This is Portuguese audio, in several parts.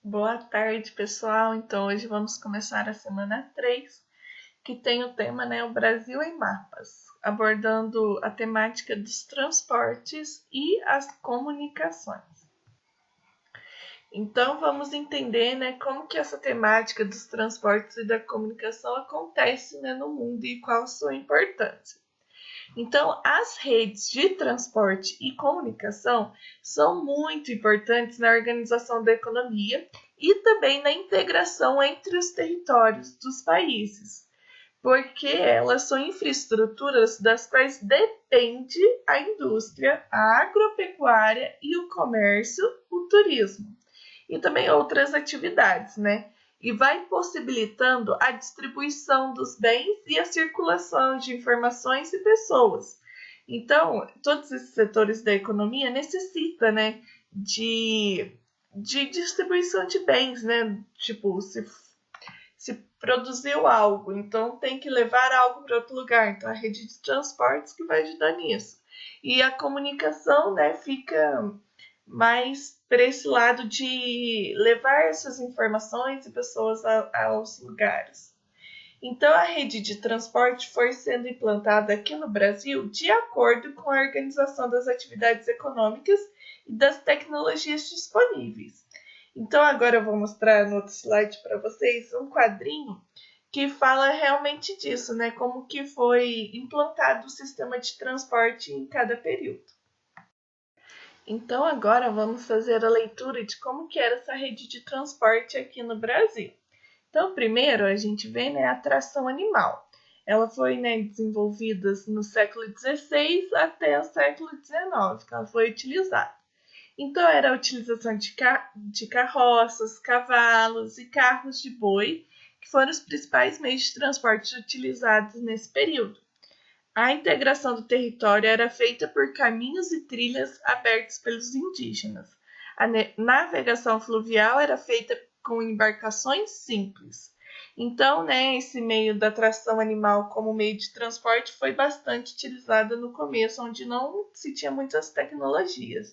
Boa tarde, pessoal. Então, hoje vamos começar a semana 3, que tem o tema, o Brasil em Mapas, abordando a temática dos transportes e as comunicações. Então, vamos entender, como que essa temática dos transportes e da comunicação acontece, no mundo e qual a sua importância. Então, as redes de transporte e comunicação são muito importantes na organização da economia e também na integração entre os territórios dos países, porque elas são infraestruturas das quais depende a indústria, a agropecuária e o comércio, o turismo e também outras atividades, E vai possibilitando a distribuição dos bens e a circulação de informações e pessoas. Então, todos esses setores da economia necessitam, de distribuição de bens, Tipo, se produziu algo, então tem que levar algo para outro lugar. Então, a rede de transportes que vai ajudar nisso. E a comunicação, fica mais para esse lado de levar essas informações e pessoas aos lugares. Então, a rede de transporte foi sendo implantada aqui no Brasil de acordo com a organização das atividades econômicas e das tecnologias disponíveis. Então, agora eu vou mostrar no outro slide para vocês um quadrinho que fala realmente disso, Como que foi implantado o sistema de transporte em cada período. Então agora vamos fazer a leitura de como que era essa rede de transporte aqui no Brasil. Então primeiro a gente vê a tração animal. Ela foi desenvolvida no século XVI até o século XIX, que ela foi utilizada. Então era a utilização de carroças, cavalos e carros de boi, que foram os principais meios de transporte utilizados nesse período. A integração do território era feita por caminhos e trilhas abertos pelos indígenas. A navegação fluvial era feita com embarcações simples. Então, esse meio da tração animal como meio de transporte foi bastante utilizado no começo, onde não se tinha muitas tecnologias,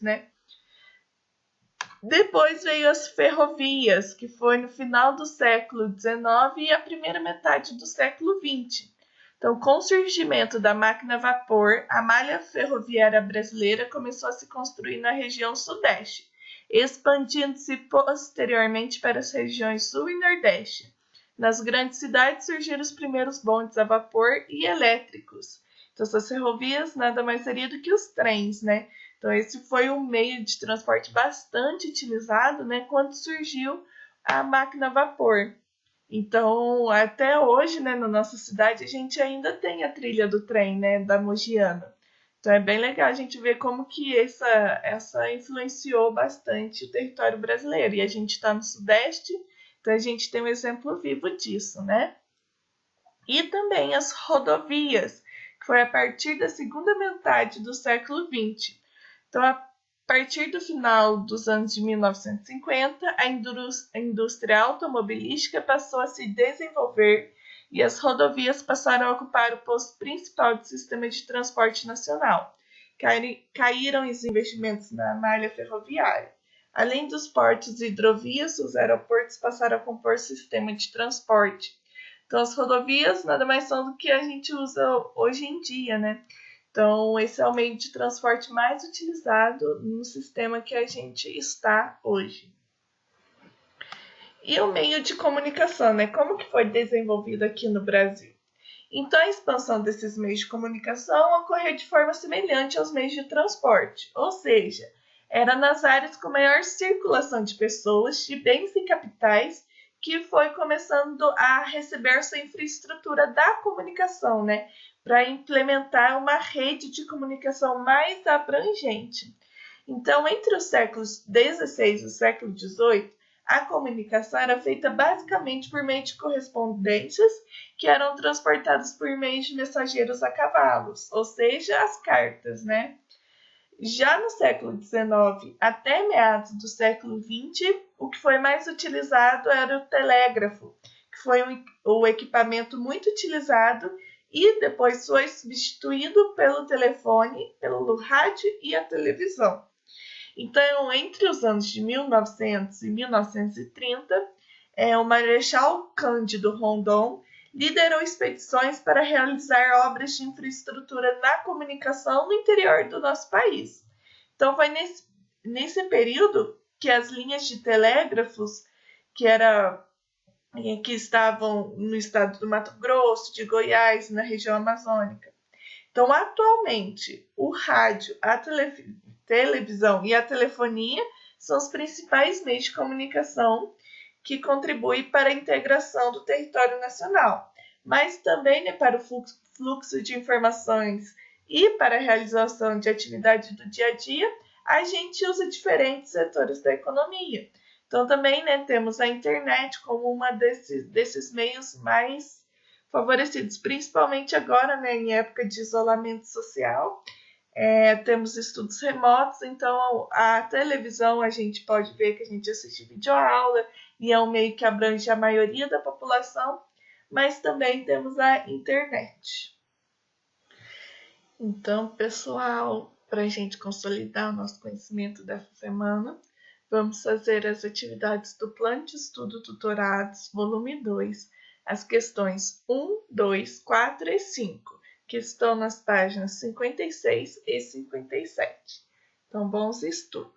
Depois veio as ferrovias, que foi no final do século XIX e a primeira metade do século XX. Então, com o surgimento da máquina a vapor, a malha ferroviária brasileira começou a se construir na região sudeste, expandindo-se posteriormente para as regiões sul e nordeste. Nas grandes cidades surgiram os primeiros bondes a vapor e elétricos. Então, essas ferrovias nada mais seria do que os trens, Então, esse foi um meio de transporte bastante utilizado, quando surgiu a máquina a vapor. Então, até hoje, na nossa cidade, a gente ainda tem a trilha do trem, da Mogiana. Então, é bem legal a gente ver como que essa influenciou bastante o território brasileiro. E a gente está no Sudeste, então a gente tem um exemplo vivo disso, E também as rodovias, que foi a partir da segunda metade do século XX. Então, a partir do final dos anos de 1950, a indústria automobilística passou a se desenvolver e as rodovias passaram a ocupar o posto principal do sistema de transporte nacional. Caíram os investimentos na malha ferroviária. Além dos portos e hidrovias, os aeroportos passaram a compor o sistema de transporte. Então, as rodovias nada mais são do que a gente usa hoje em dia, Então, esse é o meio de transporte mais utilizado no sistema que a gente está hoje. E o meio de comunicação, Como que foi desenvolvido aqui no Brasil? Então, a expansão desses meios de comunicação ocorreu de forma semelhante aos meios de transporte, ou seja, era nas áreas com maior circulação de pessoas, de bens e capitais, que foi começando a receber sua infraestrutura da comunicação, para implementar uma rede de comunicação mais abrangente. Então, entre os séculos XVI e o século XVIII, a comunicação era feita basicamente por meio de correspondências que eram transportadas por meio de mensageiros a cavalos, ou seja, as cartas, Já no século XIX até meados do século XX, o que foi mais utilizado era o telégrafo, que foi o equipamento muito utilizado e depois foi substituído pelo telefone, pelo rádio e a televisão. Então, entre os anos de 1900 e 1930, o Marechal Cândido Rondon liderou expedições para realizar obras de infraestrutura na comunicação no interior do nosso país. Então, foi nesse período que as linhas de telégrafos que estavam no estado do Mato Grosso, de Goiás, na região amazônica. Então, atualmente, o rádio, a televisão e a telefonia são os principais meios de comunicação que contribuem para a integração do território nacional, mas também, né, para o fluxo de informações e para a realização de atividades do dia a dia, a gente usa diferentes setores da economia. Então, também, né, temos a internet como uma desses meios mais favorecidos, principalmente agora, né, em época de isolamento social. Temos estudos remotos, então a televisão a gente pode ver que a gente assiste videoaula e é um meio que abrange a maioria da população, mas também temos a internet. Então, pessoal, para a gente consolidar o nosso conhecimento dessa semana, vamos fazer as atividades do Plano de Estudo Tutorados, volume 2, as questões 1, 2, 4 e 5, que estão nas páginas 56 e 57. Então, bons estudos!